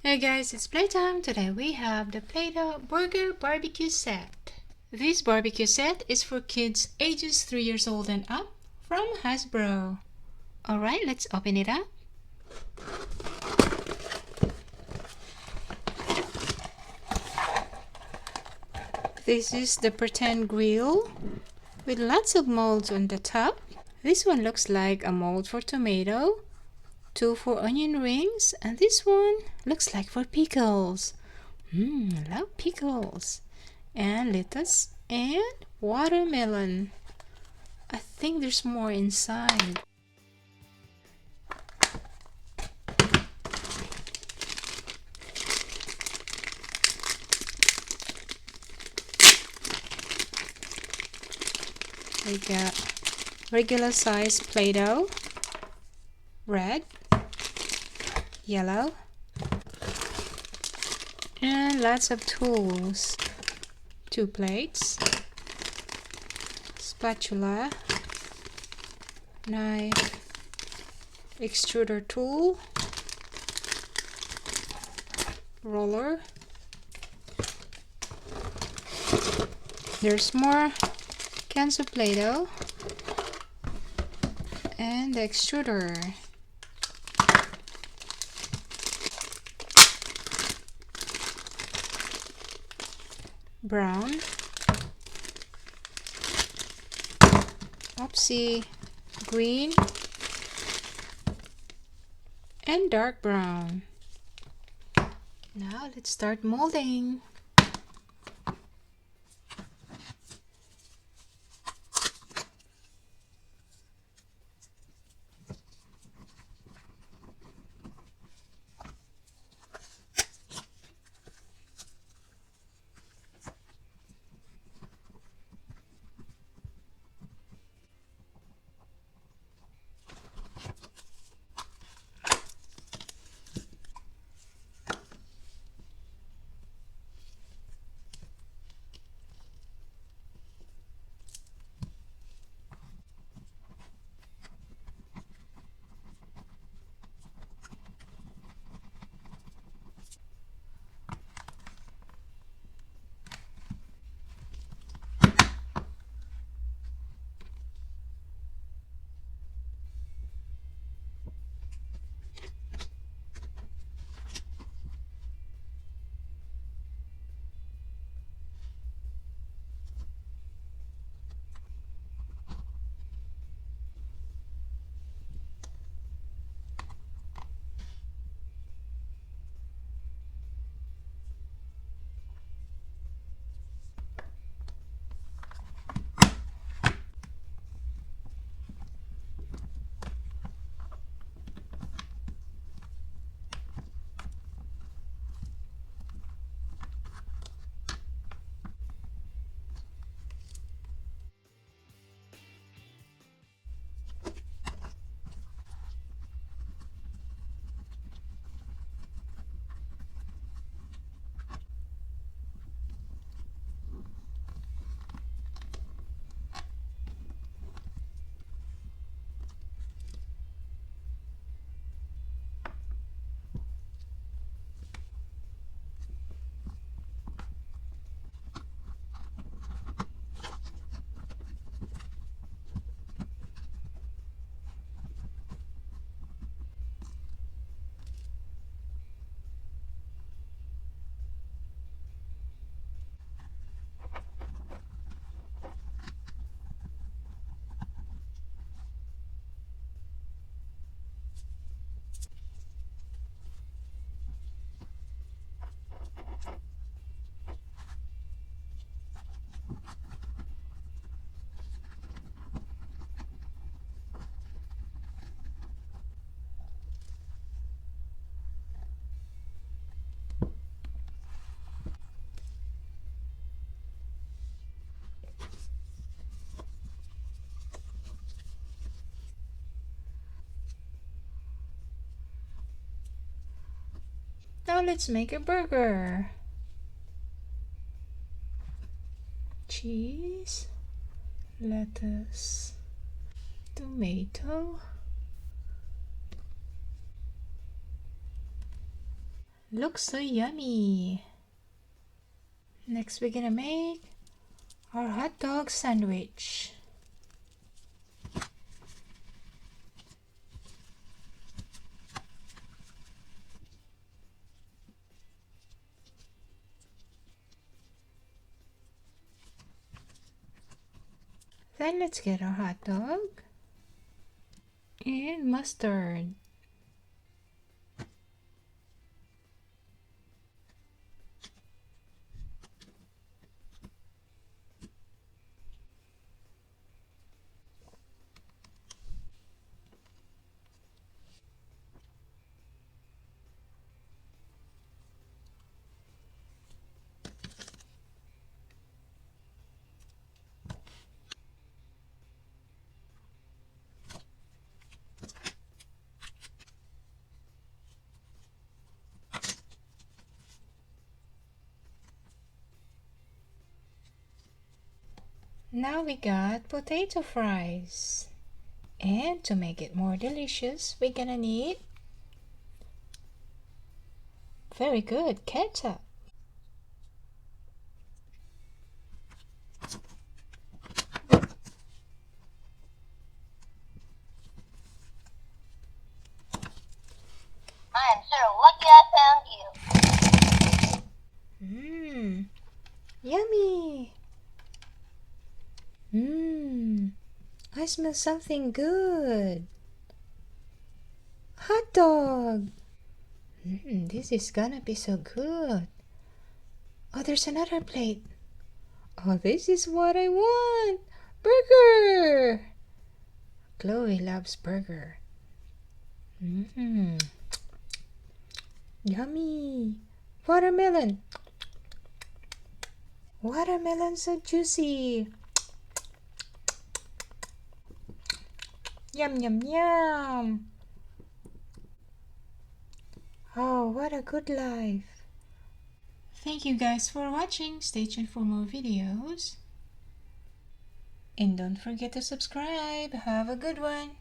Hey guys, it's playtime. Today we have the Playdoh Burger Barbecue Set. This barbecue set is for kids ages 3 years old and up from Hasbro. Alright, let's open it up. This is the pretend grill with lots of molds on the top. This one looks like a mold for tomato, 2 for onion rings, and this one looks like for pickles. I love pickles. And lettuce and watermelon. I think there's more inside. We got regular size Play-Doh, red, yellow, and lots of tools. 2 plates, spatula, knife, extruder tool, roller. There's more cans of Play-Doh and the extruder. Brown, oopsie, green, and dark brown. Now let's start molding. Now let's make a burger. Cheese, lettuce, tomato, Looks so yummy. Next we're gonna make our hot dog sandwich. Then let's get our hot dog and mustard. Now we got potato fries. And to make it more delicious, we're gonna need very good ketchup. I am Sir Lucky I found you. Yummy. I smell something good. Hot dog. This is gonna be so good. Oh, there's another plate. Oh, this is what I want. Burger. Chloe loves burger. Yummy. Watermelon. Watermelon so juicy. Yum, yum, yum. Oh, what a good life. Thank you guys for watching. Stay tuned for more videos. And don't forget to subscribe. Have a good one.